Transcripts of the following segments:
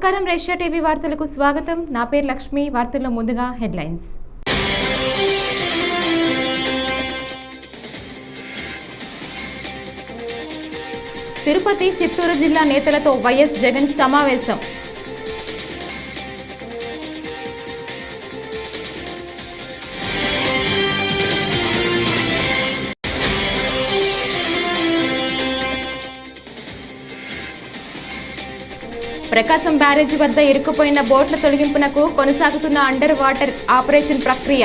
నమస్కారం రేషియా టీవీ వార్తలకు స్వాగతం. నా పేరు లక్ష్మి. వార్తల్లో ముందుగా హెడ్లైన్స్. తిరుపతి, చిత్తూరు జిల్లా నేతలతో వైఎస్ జగన్ సమావేశం. ప్రకాశం బ్యారేజీ వద్ద ఇరుక్కుపోయిన బోట్ల తొలగింపునకు కొనసాగుతున్న అండర్ వాటర్ ఆపరేషన్ ప్రక్రియ.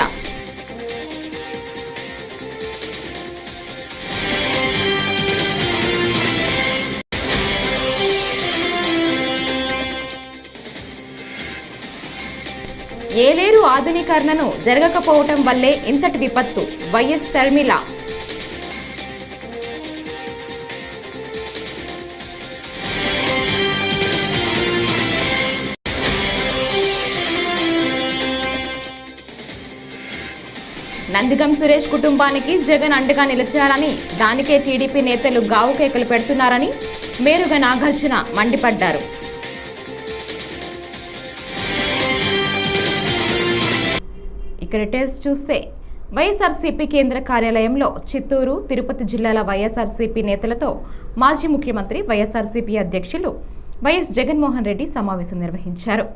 ఏలేరు ఆధునీకరణను జరగకపోవటం వల్లే ఇంతటి విపత్తు. వైఎస్ షర్మిల. నందిగం సురేష్ కుటుంబానికి జగన్ అండగా నిలిచారని, దానికే టీడీపీ నేతలు గావు కేకలు పెడుతున్నారని మేరుగ నాగార్జున మండిపడ్డారు. ఇక డీటెయిల్స్ చూస్తే, వైఎస్ఆర్సీపీ కేంద్ర కార్యాలయంలో చిత్తూరు, తిరుపతి జిల్లాల వైఎస్ఆర్సీపీ నేతలతో మాజీ ముఖ్యమంత్రి, వైఎస్ఆర్సీపీ అధ్యక్షులు వైఎస్ జగన్మోహన్ రెడ్డి సమావేశం నిర్వహించారు.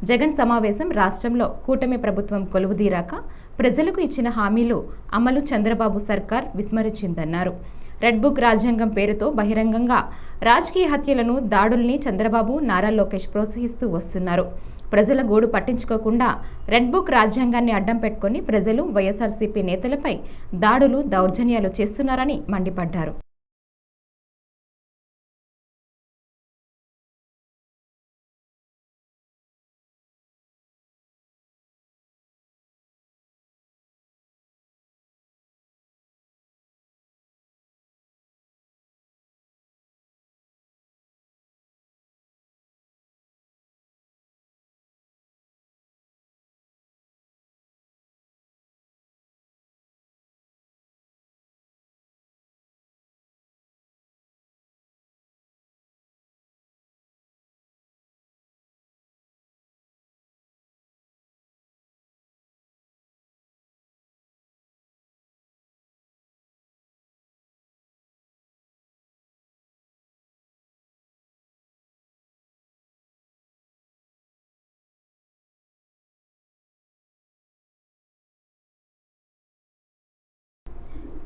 జగన్ సమావేశం రాష్ట్రంలో కూటమి ప్రభుత్వం కొలువుదీరాక ప్రజలకు ఇచ్చిన హామీలు అమలు చంద్రబాబు సర్కార్ విస్మరించిందన్నారు. రెడ్ బుక్ రాజ్యాంగం పేరుతో బహిరంగంగా రాజకీయ హత్యలను, దాడుల్ని చంద్రబాబు, నారా లోకేష్ ప్రోత్సహిస్తూ వస్తున్నారు. ప్రజల గోడు పట్టించుకోకుండా రెడ్ బుక్ రాజ్యాంగాన్ని అడ్డం పెట్టుకుని ప్రజలు వైఎస్ఆర్సీపీ నేతలపై దాడులు, దౌర్జన్యాలు చేస్తున్నారని మండిపడ్డారు.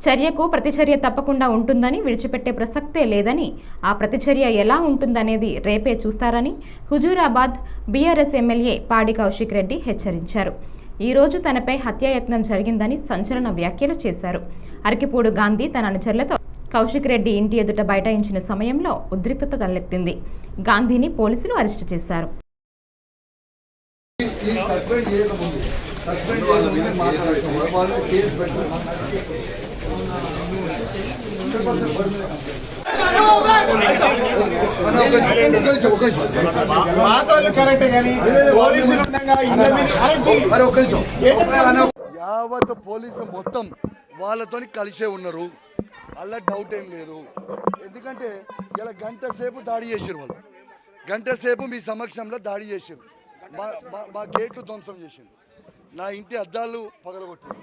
చర్యకు ప్రతిచర్య తప్పకుండా ఉంటుందని, విడిచిపెట్టే ప్రసక్తే లేదని, ఆ ప్రతిచర్య ఎలా ఉంటుందనేది రేపే చూస్తారని హుజూరాబాద్ బీఆర్ఎస్ ఎమ్మెల్యే పాడి కౌశిక్ రెడ్డి హెచ్చరించారు. ఈ రోజు తనపై హత్యాయత్నం జరిగిందని సంచలన వ్యాఖ్యలు చేశారు. అరకిపూడు గాంధీ తన అనుచరులతో కౌశిక్ రెడ్డి ఇంటి ఎదుట బైఠాయించిన సమయంలో ఉద్రిక్తత తలెత్తింది. గాంధీని పోలీసులు అరెస్టు చేశారు. యావత్ పోలీసు మొత్తం వాళ్ళతో కలిసే ఉన్నారు. అలా డౌట్ ఏం లేదు. ఎందుకంటే ఇలా గంట సేపు దాడి చేసారు. వాళ్ళు గంట సేపు మీ సమక్షంలో దాడి చేసారు. మా గేట్లు ధ్వంసం చేసారు. నా ఇంటి అద్దాలు పగలగొట్టారు.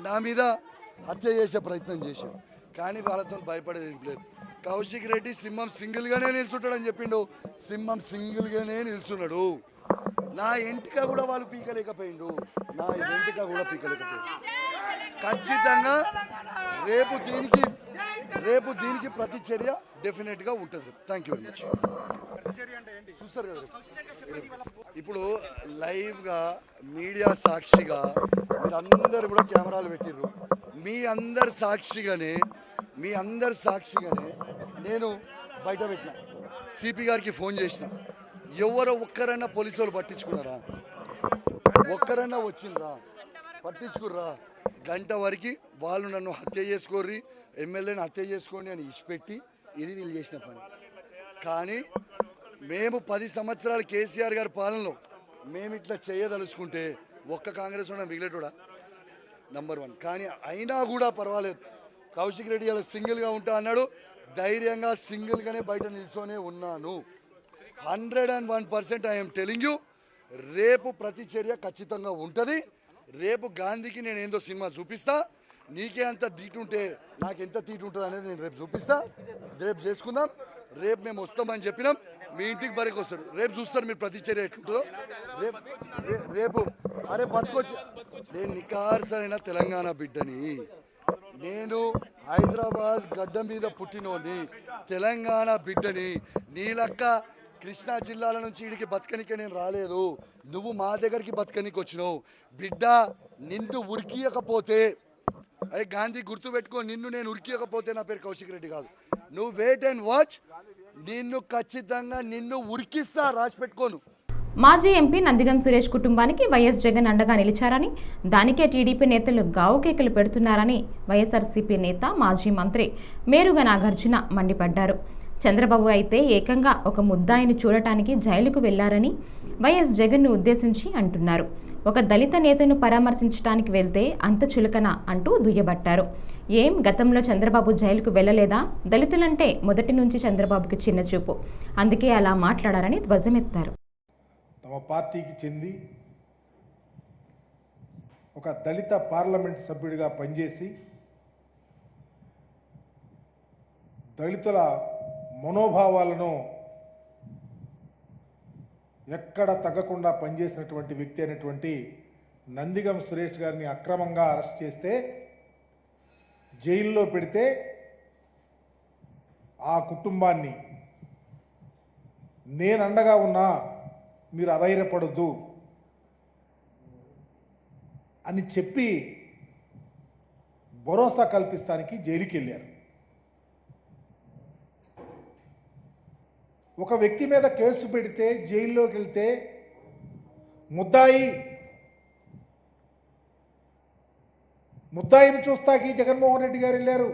నా మీద హత్య చేసే ప్రయత్నం చేశారు. కానీ వాళ్ళతో భయపడేది ఏం లేదు. కౌశిక్ రెడ్డి సింహం సింగిల్గానే నిల్చుంటాడని చెప్పిండు. సింహం సింగిల్గానే నిల్చున్నాడు. నా ఎంటిక కూడా వాళ్ళు పీకలేకపోయిండు. ఖచ్చితంగా రేపు దీనికి ప్రతిచర్య డెఫినెట్గా ఉంటుంది. Thank you very much. చూస్తారు కదా ఇప్పుడు లైవ్గా మీడియా సాక్షిగా మీరు అందరు కూడా కెమెరాలు పెట్టిర్రు. మీ అందరి సాక్షిగానే నేను బయట పెట్టిన, సిపి గారికి ఫోన్ చేసిన. ఎవరో ఒక్కరైనా పోలీసు వాళ్ళు పట్టించుకున్నారా? ఒక్కరైనా వచ్చిండ్రా? పట్టించుకుర్రా? గంట వరకు వాళ్ళు నన్ను హత్య చేసుకోర్రి, ఎమ్మెల్యేని హత్య చేసుకోండి అని ఇచ్చిపెట్టి ఇది వీళ్ళు చేసిన పని. కానీ మేము 10 సంవత్సరాలు కేసీఆర్ గారి పాలనలో మేము ఇట్లా చేయదలుచుకుంటే ఒక్క కాంగ్రెస్ ఉన్న మిగిలేటోడా? నంబర్ 1. కానీ అయినా కూడా పర్వాలేదు. కౌశిక్ రెడ్డి అలా సింగిల్గా ఉంటా అన్నాడు. ధైర్యంగా సింగిల్గానే బయట నిల్చొనే ఉన్నాను. 101% ఐఎమ్ టెలింగ్ యూ, రేపు ప్రతి చర్య ఖచ్చితంగా ఉంటుంది. రేపు గాంధీకి నేను ఏందో సినిమా చూపిస్తా, నీకే అంత తీటుంటే నాకు ఎంత తీటు ఉంటుంది అనేది నేను రేపు చూపిస్తా. రేపు చేసుకుందాం. రేపు మేము వస్తామని చెప్పినాం, మీ ఇంటికి బరికి వస్తారు. రేపు చూస్తారు మీరు ప్రతి చర్య ఎట్లుంటుందో. రేపు అరే బతుకొచ్చి, నేను నికార్సైన తెలంగాణ బిడ్డని, నేను హైదరాబాద్ గడ్డ మీద పుట్టినోని, తెలంగాణ బిడ్డని. నీలక్క కృష్ణా జిల్లాల నుంచి ఇడికి బతకనికే నేను రాలేదు, నువ్వు మా దగ్గరికి బతకనికి వచ్చినావు బిడ్డ. నిన్ను ఉరికియకపోతే, అదే గాంధీ గుర్తుపెట్టుకో, నిన్ను నేను ఉరికియకపోతే నా పేరు కౌశిక్ రెడ్డి కాదు. నువ్వు వెయిట్ అండ్ వాచ్, నిన్ను ఖచ్చితంగా నిన్ను ఉరికిస్తా, రాసి పెట్టుకోను. మాజీ ఎంపీ నందిగం సురేష్ కుటుంబానికి వైఎస్ జగన్ అండగా నిలిచారని, దానికే టీడీపీ నేతలు గావుకేకలు పెడుతున్నారని వైఎస్ఆర్సీపీ నేత మాజీ మంత్రి మేరుగ నాగార్జున మండిపడ్డారు. చంద్రబాబు అయితే ఏకంగా ఒక ముద్దాయిని చూడటానికి జైలుకు వెళ్లారని వైఎస్ జగన్ను ఉద్దేశించి అంటున్నారు. ఒక దళిత నేతను పరామర్శించడానికి వెళ్తే అంత చులకన అంటూ దుయ్యబట్టారు. ఏం గతంలో చంద్రబాబు జైలుకు వెళ్ళలేదా? దళితులంటే మొదటి నుంచి చంద్రబాబుకి చిన్న చూపు, అందుకే అలా మాట్లాడారని ధ్వజమెత్తారు. తమ పార్టీకి చెంది ఒక దళిత పార్లమెంట్ సభ్యుడిగా పనిచేసి దళితుల మనోభావాలను ఎక్కడ తగ్గకుండా పనిచేసినటువంటి వ్యక్తి అయినటువంటి నందిగం సురేష్ గారిని అక్రమంగా అరెస్ట్ చేస్తే, జైల్లో పెడితే ఆ కుటుంబాన్ని నేను అండగా ఉన్నా, మీరు అధైర్యపడొద్దు అని చెప్పి భరోసా కల్పిస్తానికి జైలుకి వెళ్ళారు. ఒక వ్యక్తి మీద కేసు పెడితే జైల్లోకి వెళ్తే ముద్దాయిని చూస్తాకి జగన్మోహన్ రెడ్డి గారు వెళ్ళారు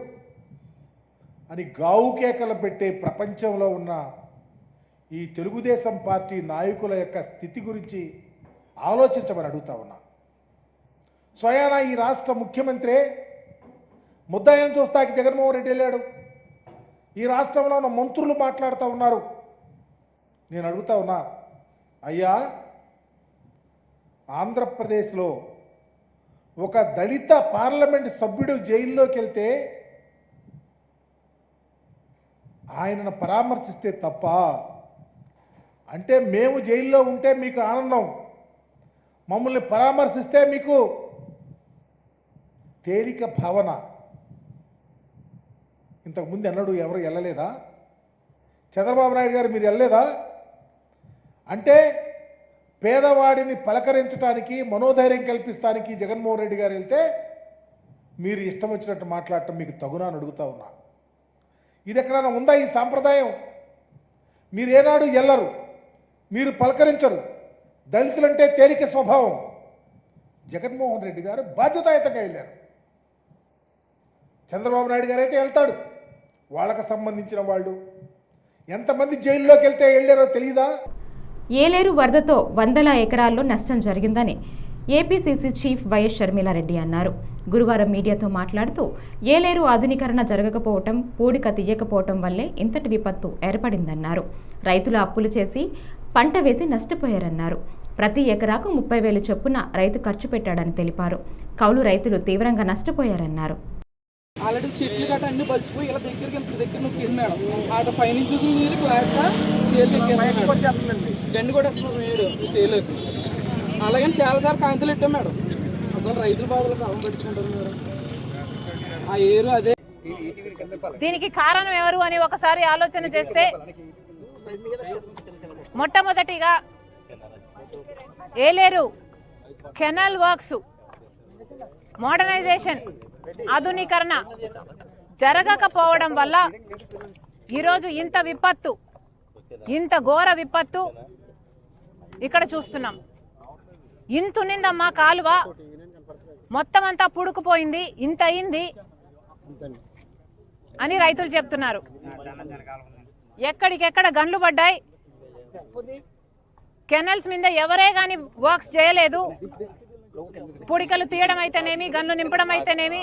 అని గావు కేకలు పెట్టే ప్రపంచంలో ఉన్న ఈ తెలుగుదేశం పార్టీ నాయకుల యొక్క స్థితి గురించి ఆలోచించమని అడుగుతా ఉన్నా. స్వయాన ఈ రాష్ట్ర ముఖ్యమంత్రి ముద్దాయిని చూస్తాకి జగన్మోహన్ రెడ్డి వెళ్ళాడు. ఈ రాష్ట్రంలో ఉన్న మంత్రులు మాట్లాడుతూ ఉన్నారు. నేను అడుగుతా ఉన్నా, అయ్యా, ఆంధ్రప్రదేశ్లో ఒక దళిత పార్లమెంట్ సభ్యుడు జైల్లోకి వెళ్తే ఆయనను పరామర్శిస్తే తప్ప? అంటే మేము జైల్లో ఉంటే మీకు ఆనందం, మమ్మల్ని పరామర్శిస్తే మీకు తేలిక భావన. ఇంతకుముందు ఎన్నడూ ఎవరు వెళ్ళలేదా? చంద్రబాబు నాయుడు గారు మీరు వెళ్ళలేదా? అంటే పేదవాడిని పలకరించడానికి, మనోధైర్యం కల్పిస్తానికి జగన్మోహన్ రెడ్డి గారు వెళ్తే మీరు ఇష్టం వచ్చినట్టు మాట్లాడటం మీకు తగునా అని అడుగుతా ఉన్నా. ఇది ఎక్కడైనా ఉందా ఈ సాంప్రదాయం? మీరు ఏనాడు వెళ్ళరు, మీరు పలకరించరు. దళితులంటే తేలిక స్వభావం. జగన్మోహన్ రెడ్డి గారు బాధ్యతాయుతంగా వెళ్ళారు. చంద్రబాబు నాయుడు గారు అయితే వెళ్తాడు, వాళ్ళకు సంబంధించిన వాళ్ళు ఎంతమంది జైల్లోకి వెళ్తే వెళ్ళారో తెలియదా? ఏలేరు వరదతో వందల ఎకరాల్లో నష్టం జరిగిందని ఏపీసీసీ చీఫ్ వైఎస్ షర్మిలారెడ్డి అన్నారు. గురువారం మీడియాతో మాట్లాడుతూ, ఏలేరు ఆధునీకరణ జరగకపోవటం, పూడిక తీయకపోవటం వల్లే ఇంతటి విపత్తు ఏర్పడిందన్నారు. రైతులు అప్పులు చేసి పంట వేసి నష్టపోయారన్నారు. ప్రతి ఎకరాకు 30,000 చొప్పున రైతు ఖర్చు పెట్టాడని తెలిపారు. కౌలు రైతులు తీవ్రంగా నష్టపోయారన్నారు. ఆల్రెడీ చెట్లు గట్ట అన్ని బలిచిపోయి ఇలా దగ్గరికి ఇంత దగ్గర నొక్కింది మేడం. అటు పైనుంచి నీరు క్లాట్ సేల్ గండి కూడా వేయడు సేల్కి. అలాగని చాలాసార్లు కాంతులు పెట్టాం మేడం. అసలు రైతుల బాబులకు అలం పెట్టుకుంటారు మేడం. ఆ ఏరు అదే. దీనికి కారణం ఎవరు అని ఒకసారి ఆలోచన చేస్తే, మొట్టమొదటిగా ఏలేరు కెనాల్ వర్క్స్ మోడర్నైజేషన్, ఆధునీకరణ జరగకపోవడం వల్ల ఈరోజు ఇంత విపత్తు, ఇంత ఘోర విపత్తు ఇక్కడ చూస్తున్నాం. ఇంత నిందమ్మా కాలువ మొత్తం అంతా పుడుకుపోయింది, ఇంత అయింది అని రైతులు చెప్తున్నారు. ఎక్కడికెక్కడ గన్లు పడ్డాయి. కెనాల్స్ మీద ఎవరే కానీ వర్క్స్ చేయలేదు. పుడికలు తీయడం అయితేనేమి, గన్లు నింపడం అయితేనేమి,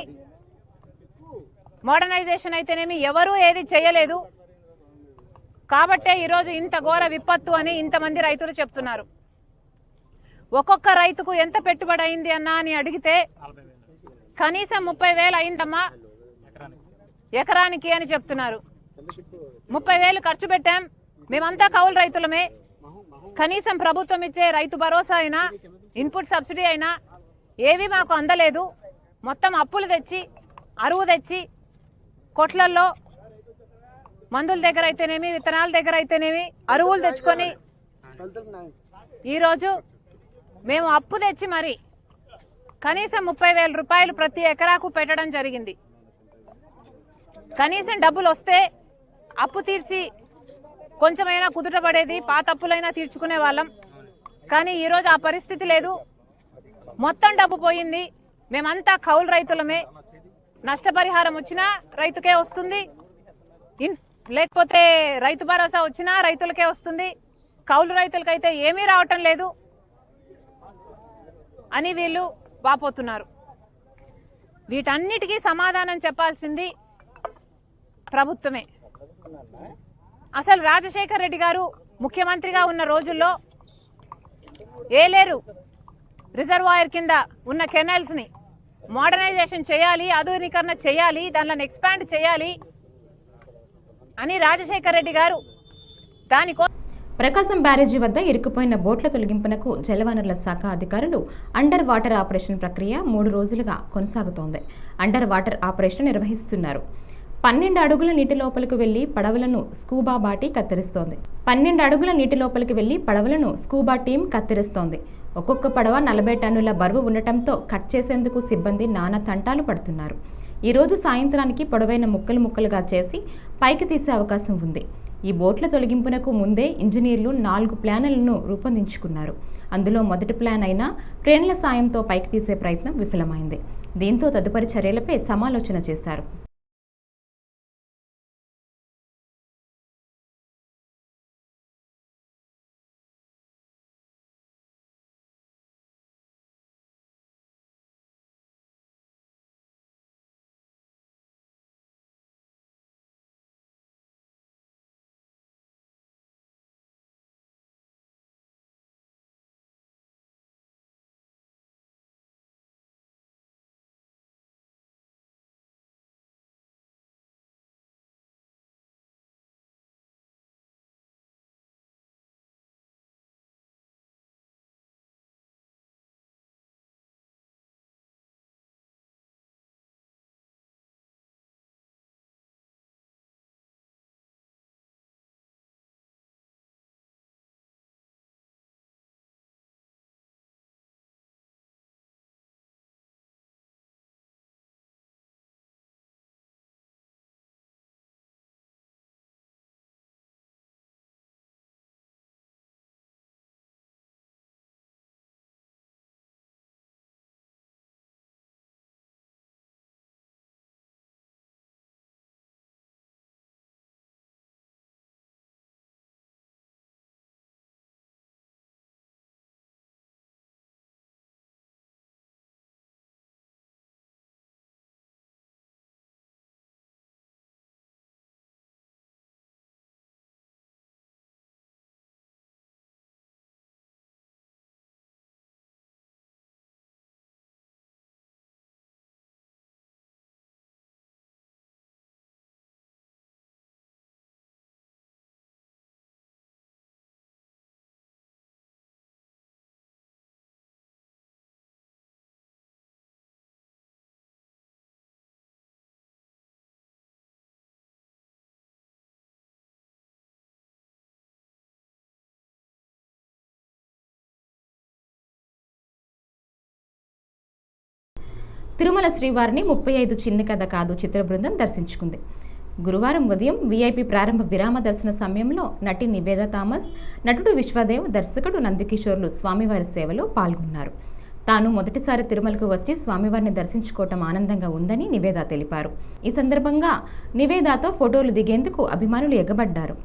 మోడర్నైజేషన్ అయితేనేమి ఎవరూ ఏది చేయలేదు. కాబట్టే ఈరోజు ఇంత ఘోర విపత్తు అని ఇంతమంది రైతులు చెప్తున్నారు. ఒక్కొక్క రైతుకు ఎంత పెట్టుబడి అయింది అన్నా అని అడిగితే కనీసం 30,000 అయిందమ్మా ఎకరానికి అని చెప్తున్నారు. 30,000 ఖర్చు పెట్టాం, మేమంతా కౌలు రైతులమే. కనీసం ప్రభుత్వం ఇచ్చే రైతు భరోసా అయినా ఇన్పుట్ సబ్సిడీ అయినా ఏవి మాకు అందలేదు. మొత్తం అప్పులు తెచ్చి అరువు తెచ్చి కొట్లల్లో మందుల దగ్గర అయితేనేమి విత్తనాల దగ్గర అయితేనేమి అరువులు తెచ్చుకొని ఈరోజు మేము అప్పు తెచ్చి మరి కనీసం 30,000 రూపాయలు ప్రతి ఎకరాకు పెట్టడం జరిగింది. కనీసం డబ్బులు వస్తే అప్పు తీర్చి కొంచెమైనా కుదుటపడేది, పాత అప్పులైనా తీర్చుకునే వాళ్ళం. కానీ ఈరోజు ఆ పరిస్థితి లేదు. మొత్తం డబ్బు పోయింది. మేమంతా కౌలు రైతులమే. నష్టపరిహారం వచ్చినా రైతుకే వస్తుంది, లేకపోతే రైతు భరోసా వచ్చినా రైతులకే వస్తుంది. కౌలు రైతులకైతే ఏమీ రావటం లేదు అని వీళ్ళు వాపోతున్నారు. వీటన్నిటికీ సమాధానం చెప్పాల్సింది ప్రభుత్వమే. అసలు రాజశేఖర్ రెడ్డి గారు ముఖ్యమంత్రిగా ఉన్న రోజుల్లో ఏలేరు రిజర్వాయర్ కింద ఉన్న కెనాల్స్ ని మోడర్నైజేషన్ చేయాలి, ఆధునీకరణ చేయాలి, దానిలో ఎక్స్పాండ్ చేయాలి అని రాజశేఖర్ రెడ్డి గారు ప్రకాశం బ్యారేజీ వద్ద ఇరుక్కుపోయిన బోట్ల తొలగింపునకు జలవనరుల శాఖ అధికారులు అండర్ వాటర్ ఆపరేషన్ ప్రక్రియ 3 రోజులుగా కొనసాగుతోంది. అండర్ వాటర్ ఆపరేషన్ నిర్వహిస్తున్నారు. 12 అడుగుల నీటి లోపలికి వెళ్లి పడవలను స్కూబా బాటి కత్తిరిస్తోంది. 12 అడుగుల నీటి లోపలికి వెళ్లి పడవలను స్కూబా టీం కత్తిరిస్తోంది. ఒక్కొక్క పడవ 40 టన్నుల బరువు ఉండటంతో కట్ చేసేందుకు సిబ్బంది నానా తంటాలు పడుతున్నారు. ఈరోజు సాయంత్రానికి పొడవైన ముక్కలు ముక్కలుగా చేసి పైకి తీసే అవకాశం ఉంది. ఈ బోట్ల తొలగింపునకు ముందే ఇంజనీర్లు 4 ప్లాన్లను రూపొందించుకున్నారు. అందులో మొదటి ప్లాన్ అయిన క్రేన్ల సాయంతో పైకి తీసే ప్రయత్నం విఫలమైంది. దీంతో తదుపరి చర్యలపై సమాలోచన చేశారు. తిరుమల శ్రీవారిని 35 చిన్న కథ కాదు చిత్ర బృందం దర్శించుకుంది. గురువారం ఉదయం వీఐపీ ప్రారంభ విరామ దర్శన సమయంలో నటి నివేదా థామస్, నటుడు విశ్వదేవ్, దర్శకుడు నందికిషోర్లు స్వామివారి సేవలో పాల్గొన్నారు. తాను మొదటిసారి తిరుమలకు వచ్చి స్వామివారిని దర్శించుకోవటం ఆనందంగా ఉందని నివేదా తెలిపారు. ఈ సందర్భంగా నివేదాతో ఫోటోలు దిగేందుకు అభిమానులు ఎగబడ్డారు.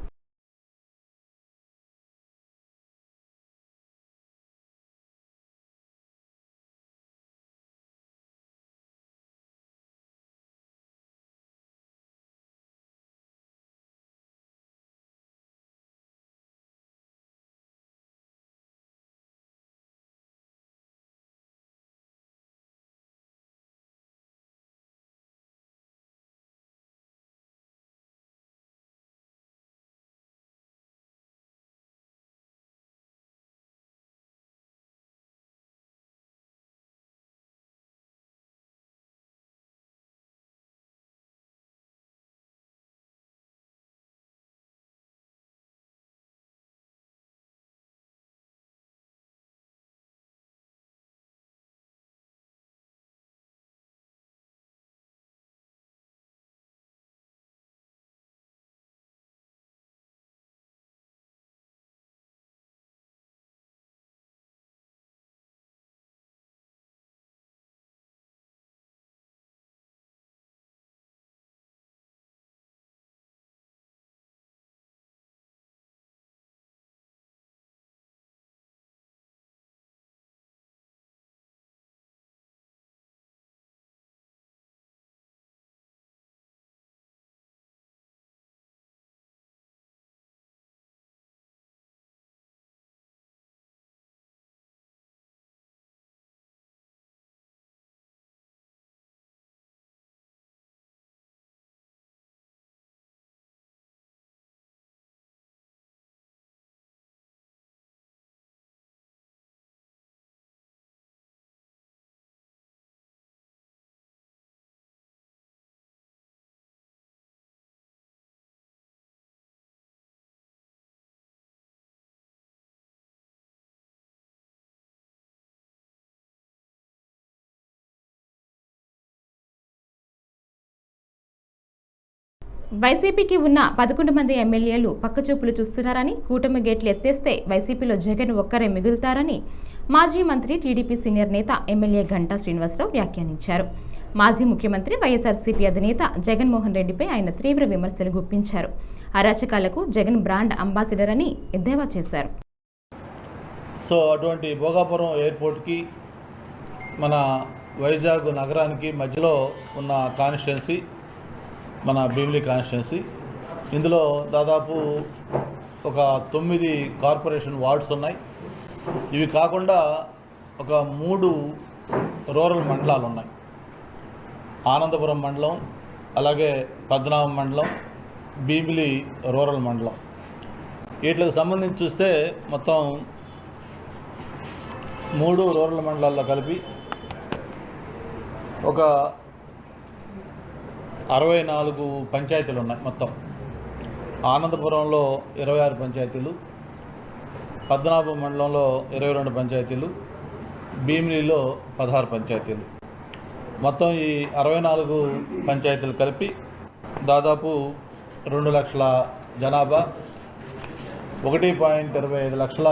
వైసీపీకి ఉన్న 11 మంది ఎమ్మెల్యేలు పక్కచూపులు చూస్తున్నారని, కూటమి గేట్లు ఎత్తేస్తే వైసీపీలో జగన్ ఒక్కరే మిగులుతారని మాజీ మంత్రి టీడీపీ సీనియర్ నేత ఎమ్మెల్యే గంటా శ్రీనివాసరావు వ్యాఖ్యానించారు. మాజీ ముఖ్యమంత్రి వైఎస్ఆర్సీపీ అధినేత జగన్మోహన్ రెడ్డిపై ఆయన తీవ్ర విమర్శలు గుప్పించారు. అరాచకాలకు జగన్ బ్రాండ్ అంబాసిడర్ అని ఎద్దేవా చేశారు. సో అటువంటి భోగాపురం ఎయిర్పోర్ట్కి మన వైజాగ్ నగరానికి మధ్యలో ఉన్న కాన్స్టిట్యున్సీ మన భీమిలి కాన్స్టిట్యున్సీ. ఇందులో దాదాపు ఒక 9 కార్పొరేషన్ వార్డ్స్ ఉన్నాయి. ఇవి కాకుండా ఒక 3 రూరల్ మండలాలు ఉన్నాయి. ఆనందపురం మండలం, అలాగే పద్మనాభం మండలం, భీమిలి రూరల్ మండలం. వీటికి సంబంధించి చూస్తే మొత్తం 3 రూరల్ మండలాల్లో కలిపి ఒక 64 పంచాయతీలు ఉన్నాయి. మొత్తం ఆనందపురంలో 26 పంచాయతీలు, పద్మనాభం మండలంలో 22 పంచాయతీలు, భీమిలిలో 16 పంచాయతీలు. మొత్తం ఈ 64 పంచాయతీలు కలిపి దాదాపు 2 లక్షల జనాభా, 1.25 లక్షల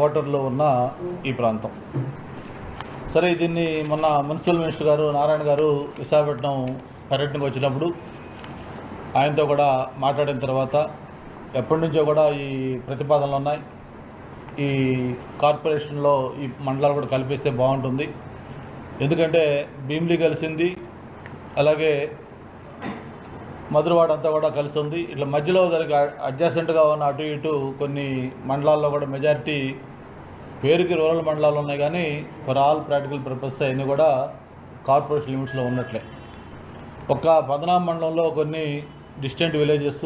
ఓటర్లు ఉన్న ఈ ప్రాంతం. సరే, దీన్ని మొన్న మున్సిపల్ మినిస్టర్ గారు నారాయణ గారు విశాఖపట్నం పర్యటనకు వచ్చినప్పుడు ఆయనతో కూడా మాట్లాడిన తర్వాత ఎప్పటి నుంచో కూడా ఈ ప్రతిపాదనలు ఉన్నాయి. ఈ కార్పొరేషన్లో ఈ మండలాలు కూడా కల్పిస్తే బాగుంటుంది. ఎందుకంటే భీమిలి కలిసింది, అలాగే మధురవాడ అంతా కూడా కలిసి ఉంది. ఇట్లా మధ్యలో దానికి అడ్జాసెంట్గా ఉన్న అటు ఇటు కొన్ని మండలాల్లో కూడా మెజారిటీ పేరుకి రూరల్ మండలాలు ఉన్నాయి, కానీ ఫర్ ఆల్ ప్రాక్టికల్ పర్పస్ అన్నీ కూడా కార్పొరేషన్ లిమిట్స్లో ఉన్నట్లే. ఒక్క పద్మనాభం మండలంలో కొన్ని డిస్టెంట్ విలేజెస్,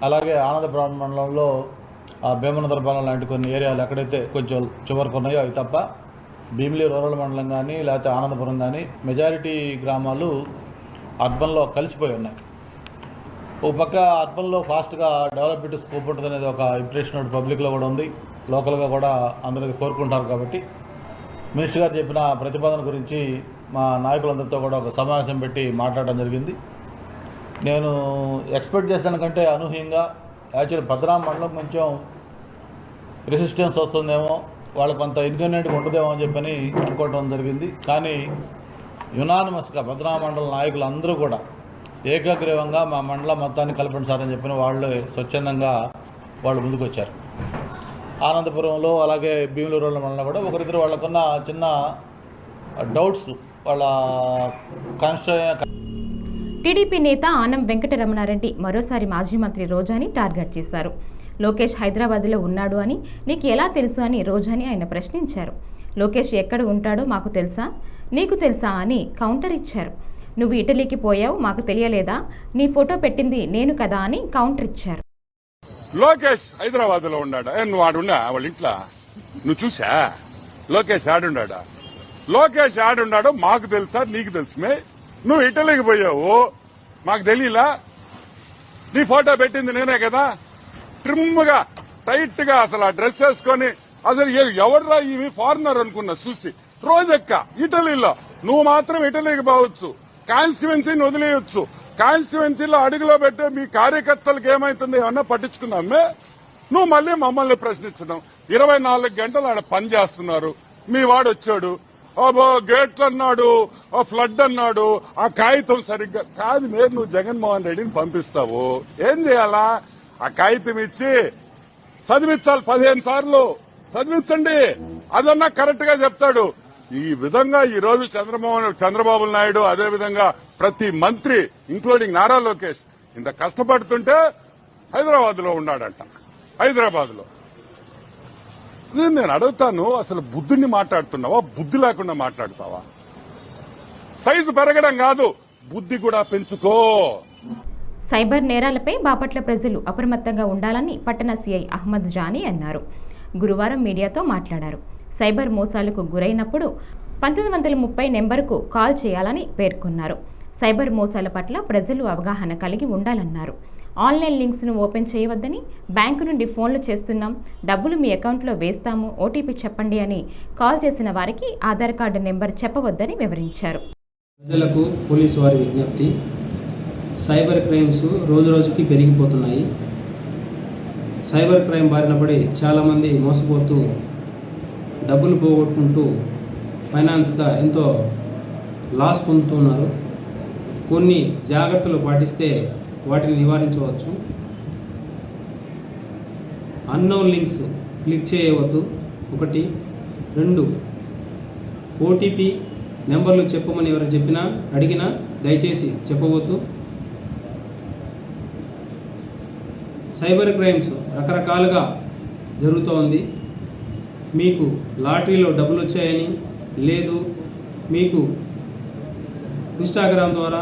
అలాగే ఆనందపురం మండలంలో భీమనదరపాలెం లాంటి కొన్ని ఏరియాలు ఎక్కడైతే కొంచెం చివరికి ఉన్నాయో అవి తప్ప భీమిలి రూరల్ మండలం కానీ లేకపోతే ఆనందపురం కానీ మెజారిటీ గ్రామాలు అర్బన్లో కలిసిపోయి ఉన్నాయి. ఒక పక్క అర్బన్లో ఫాస్ట్గా డెవలప్మెంట్ స్కోప్ ఉంటుంది అనేది ఒక ఇంప్రెషన్ పబ్లిక్లో కూడా ఉంది, లోకల్గా కూడా అందరికీ కోరుకుంటారు. కాబట్టి మినిస్టర్ గారు చెప్పిన ప్రతిపాదన గురించి మా నాయకులందరితో కూడా ఒక సమావేశం పెట్టి మాట్లాడడం జరిగింది. నేను ఎక్స్పెక్ట్ చేసేదానికంటే అనూహ్యంగా యాక్చువల్లీ పద్మనాభం మండలం కొంచెం రెసిస్టెన్స్ వస్తుందేమో, వాళ్ళకు కొంత ఇన్కన్వీనియంట్గా ఉండదేమో అని చెప్పని అనుకోవడం జరిగింది. కానీ యునానిమస్గా పద్మనాభం మండలం నాయకులు అందరూ కూడా ఏకగ్రీవంగా మా మండలం మొత్తాన్ని కలపండి సార్ అని చెప్పిన వాళ్ళు స్వచ్ఛందంగా వాళ్ళు ముందుకు వచ్చారు. ఆనందపురంలో అలాగే భీమిలి రూరల్ మండలం కూడా ఒకరిద్దరు వాళ్ళకున్న చిన్న డౌట్స్ వాళ్ళ టీడీపీ నేత ఆనం వెంకటరమణారెడ్డి మరోసారి మాజీ మంత్రి రోజాని టార్గెట్ చేశారు. లోకేష్ హైదరాబాద్లో ఉన్నాడు అని నీకు ఎలా తెలుసు అని రోజాని ఆయన ప్రశ్నించారు. లోకేష్ ఎక్కడ ఉంటాడో మాకు తెలుసా, నీకు తెలుసా అని కౌంటర్ ఇచ్చారు. నువ్వు ఇటలీకి పోయావు, మాకు తెలియలేదా, నీ ఫోటో పెట్టింది నేను కదా అని కౌంటర్ ఇచ్చారు. లోకేష్ హైదరాబాద్ లో ఉన్నాడా? నువ్వు ఆడున్నా వాళ్ళ ఇంట్లో నువ్వు చూసా? లోకేష్ ఆడున్నాడా? లోకేష్ ఆడున్నాడో మాకు తెలుసా, నీకు తెలుసుమే? నువ్వు ఇటలీకి పోయావు, మాకు తెలియలా? నీ ఫోటో పెట్టింది నేనే కదా. ట్రిమ్ గా టైట్ గా అసలు ఆ డ్రెస్ వేసుకొని అసలు ఎవడరా ఇవి ఫారినర్ అనుకున్నా చూసి. రోజెక్క ఇటలీలో, నువ్వు మాత్రం ఇటలీకి పోవచ్చు, కాన్స్టిట్యువెన్సీని వదిలేయచ్చు. కాన్స్టిట్యువెన్సీలో అడుగులో పెట్టే మీ కార్యకర్తలకు ఏమైతుంది ఏమన్నా పట్టించుకున్నామే? నువ్వు మళ్ళీ మమ్మల్ని ప్రశ్నించడం. 24 గంటలు ఆడ పని చేస్తున్నారు. మీ వాడు వచ్చాడు, గేట్లు అన్నాడు, ఫ్లడ్ అన్నాడు, ఆ కాగితం సరిగ్గా కాదు. మీరు నువ్వు జగన్మోహన్ రెడ్డిని పంపిస్తావు, ఏం చేయాలా? ఆ కాగితం ఇచ్చి చదివించాలి, 15 సార్లు చదివించండి, అదన్నా కరెక్ట్ గా చెప్తాడు. ఈ విధంగా ఈ రోజు చంద్రబాబు నాయుడు, అదే విధంగా ప్రతి మంత్రి ఇంక్లూడింగ్ నారా లోకేష్ ఇంత కష్టపడుతుంటే హైదరాబాద్ లో ఉన్నాడంట. హైదరాబాద్ లో నేను అడుగుతాను, అసలు బుద్ధిని మాట్లాడుతున్నావా, బుద్ధి లేకుండా మాట్లాడతావా? సైజు పెరగడం కాదు, బుద్ధి కూడా పెంచుకో. సైబర్ నేరాలపై బాపట్ల ప్రజలు అప్రమత్తంగా ఉండాలని పట్టణ సీఐ అహ్మద్ జానీ అన్నారు. గురువారం మీడియాతో మాట్లాడారు. సైబర్ మోసాలకు గురైనప్పుడు 1930 నెంబరుకు కాల్ చేయాలని పేర్కొన్నారు. సైబర్ మోసాల పట్ల ప్రజలు అవగాహన కలిగి ఉండాలన్నారు. ఆన్లైన్ లింక్స్ను ఓపెన్ చేయవద్దని, బ్యాంకు నుండి ఫోన్లు చేస్తున్నాం, డబ్బులు మీ అకౌంట్లో వేస్తాము, ఓటీపీ చెప్పండి అని కాల్ చేసిన వారికి ఆధార్ కార్డు నెంబర్ చెప్పవద్దని వివరించారు. ప్రజలకు పోలీసు వారి విజ్ఞప్తి, సైబర్ క్రైమ్స్ రోజు రోజుకి పెరిగిపోతున్నాయి. సైబర్ క్రైమ్ బారిన పడి చాలామంది మోసపోతూ డబ్బులు పోగొట్టుకుంటూ ఫైనాన్స్గా ఎంతో లాస్ పొందుతున్నారు. కొన్ని జాగ్రత్తలు పాటిస్తే వాటిని నివారించవచ్చు. అన్నోన్ లింక్స్ క్లిక్ చేయవద్దు. 1. 2 ఓటీపీ నెంబర్లు చెప్పమని ఎవరు చెప్పినా అడిగినా దయచేసి చెప్పవద్దు. సైబర్ క్రైమ్స్ రకరకాలుగా జరుగుతోంది. మీకు లాటరీలో డబ్బులు వచ్చాయని, లేదు మీకు ఇన్స్టాగ్రామ్ ద్వారా,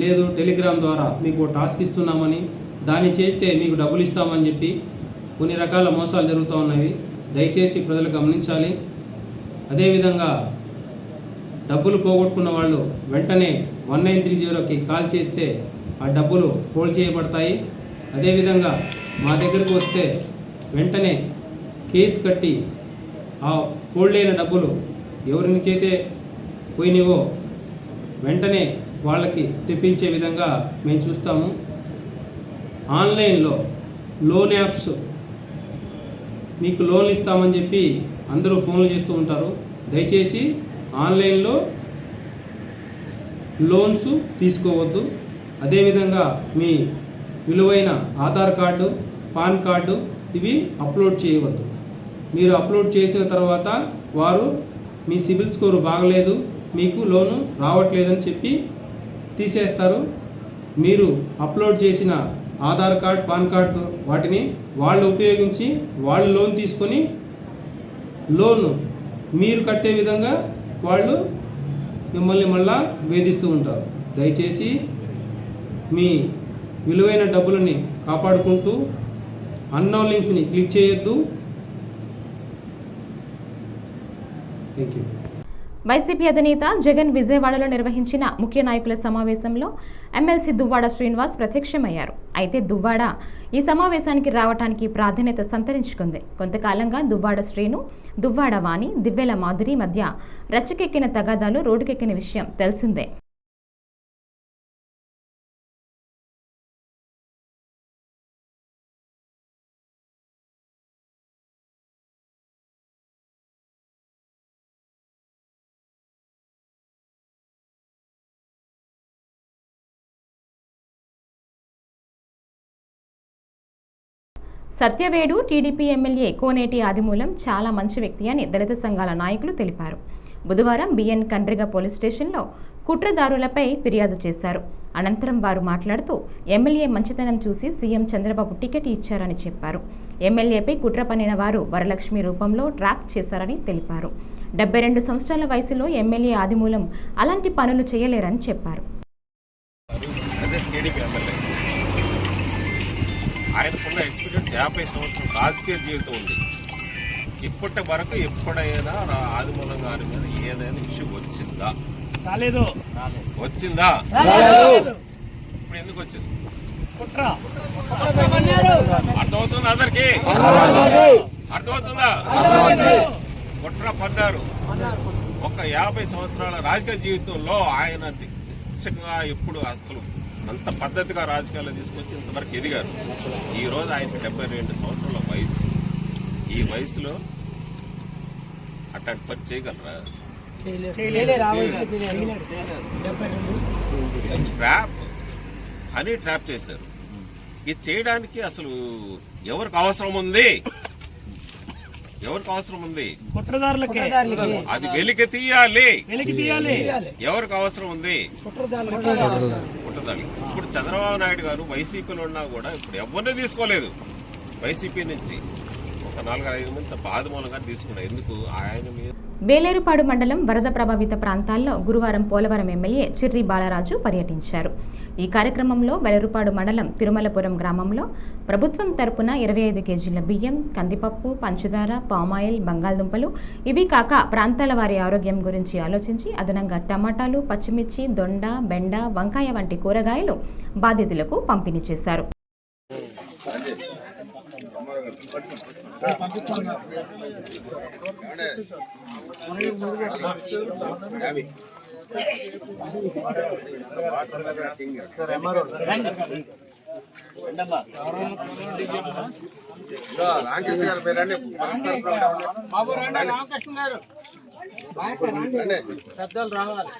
లేదు టెలిగ్రామ్ ద్వారా మీకు టాస్క్ ఇస్తున్నామని, దాన్ని చేస్తే మీకు డబ్బులు ఇస్తామని చెప్పి కొన్ని రకాల మోసాలు జరుగుతూ ఉన్నవి. దయచేసి ప్రజలు గమనించాలి. అదేవిధంగా డబ్బులు పోగొట్టుకున్న వాళ్ళు వెంటనే 1930కి కాల్ చేస్తే ఆ డబ్బులు హోల్డ్ చేయబడతాయి. అదేవిధంగా మా దగ్గరకు వస్తే వెంటనే కేసు కట్టి ఆ హోల్డ్ అయిన డబ్బులు ఎవరి నుంచి అయితే పోయినవో వెంటనే వాళ్ళకి తెప్పించే విధంగా మేము చూస్తాము. ఆన్లైన్లో లోన్ యాప్స్ మీకు లోన్లు ఇస్తామని చెప్పి అందరూ ఫోన్లు చేస్తూ ఉంటారు. దయచేసి ఆన్లైన్లో లోన్స్ తీసుకోవద్దు. అదేవిధంగా మీ విలువైన ఆధార్ కార్డు, పాన్ కార్డు ఇవి అప్లోడ్ చేయవద్దు. మీరు అప్లోడ్ చేసిన తర్వాత వారు మీ సిబిల్ స్కోరు బాగలేదు, మీకు లోను రావట్లేదని చెప్పి తీసేస్తారు. మీరు అప్లోడ్ చేసిన ఆధార్ కార్డ్, పాన్ కార్డు వాటిని వాళ్ళు ఉపయోగించి వాళ్ళు లోన్ తీసుకొని లోను మీరు కట్టే విధంగా వాళ్ళు మిమ్మల్ని మళ్ళా వేధిస్తూ ఉంటారు. దయచేసి మీ విలువైన డబ్బులని కాపాడుకుంటూ అన్నోన్ లింక్స్ని క్లిక్ చేయొద్దు. Thank you. వైసీపీ అధినేత జగన్ విజయవాడలో నిర్వహించిన ముఖ్య నాయకుల సమావేశంలో ఎమ్మెల్సీ దువ్వాడ శ్రీనివాస్ ప్రత్యక్షమయ్యారు. అయితే దువ్వాడ ఈ సమావేశానికి రావడానికి ప్రాధాన్యత సంతరించుకుంది. కొంతకాలంగా దువ్వాడ శ్రీను, దువ్వాడ వాణి, దివ్వెల మాధురి మధ్య రచ్చకెక్కిన తగాదాలు రోడ్డుకెక్కిన విషయం తెలిసిందే. సత్యవేడు టీడీపీ ఎమ్మెల్యే కోనేటి ఆదిమూలం చాలా మంచి వ్యక్తి అని దళిత సంఘాల నాయకులు తెలిపారు. బుధవారం బిఎన్ కండ్రిగ పోలీస్ స్టేషన్లో కుట్రదారులపై ఫిర్యాదు చేశారు. అనంతరం వారు మాట్లాడుతూ ఎమ్మెల్యే మంచితనం చూసి సీఎం చంద్రబాబు టికెట్ ఇచ్చారని చెప్పారు. ఎమ్మెల్యేపై కుట్ర పన్నిన వారు వరలక్ష్మి రూపంలో ట్రాప్ చేశారని తెలిపారు. 72 సంవత్సరాల వయసులో ఎమ్మెల్యే ఆదిమూలం అలాంటి పనులు చేయలేరని చెప్పారు. ఆయనకున్న ఎక్స్పీరియన్స్ 50 సంవత్సరం రాజకీయ జీవితం ఉంది. ఇప్పటి వరకు ఎప్పుడైనా ఆదిమూలం గారి మీద ఏదైనా ఇష్యూ వచ్చిందా? రాలేదు. వచ్చిందా? ఇప్పుడు ఎందుకు వచ్చింది? అర్థమవుతుందా? అందరికి అర్థమవుతుందా? కుట్ర పడ్డారు. ఒక 50 సంవత్సరాల రాజకీయ జీవితంలో ఆయన నిశ్చయంగా ఎప్పుడు అసలు అంత పద్ధతిగా రాజకీయాల్లో తీసుకొచ్చి ఇంతవరకు ఎదిగారు. ఈ రోజు ఆయనకి 72 సంవత్సరాల వయసు. ఈ వయసులో అట్లాంటి పని చేయగలరా? ట్రాప్ చేశారు. ఇది చేయడానికి అసలు ఎవరికి అవసరం ఉంది? ఎవరికి అవసరం ఉంది? అది వెలికి తీయాలి. ఎవరికి అవసరం ఉంది? కుట్రదారులు. ఇప్పుడు చంద్రబాబు నాయుడు గారు వైసీపీలో ఉన్నా కూడా ఇప్పుడు ఎవరిని తీసుకోలేదు. వైసీపీ నుంచి ఒక 4-5 మంది తప్ప ఆదిమూలంగా తీసుకున్నారు. ఎందుకు? ఆయన మీద. వేలేరుపాడు మండలం వరద ప్రభావిత ప్రాంతాల్లో గురువారం పోలవరం ఎమ్మెల్యే చిర్రి బాలరాజు పర్యటించారు. ఈ కార్యక్రమంలో వేలేరుపాడు మండలం తిరుమలపురం గ్రామంలో ప్రభుత్వం తరపున 25 కేజీల బియ్యం, కందిపప్పు, పంచదార, పామాయిల్, బంగాళదుంపలు ఇవి కాక ప్రాంతాల వారి ఆరోగ్యం గురించి ఆలోచించి అదనంగా టమాటాలు, పచ్చిమిర్చి, దొండ, బెండ, వంకాయ వంటి కూరగాయలు బాధితులకు పంపిణీ చేశారు. పెద్దలు రావాలి.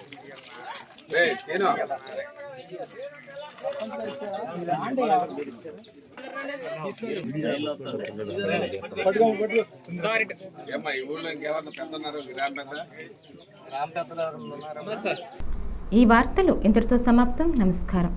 ఈ వార్తలు ఇంతటితో సమాప్తం. నమస్కారం.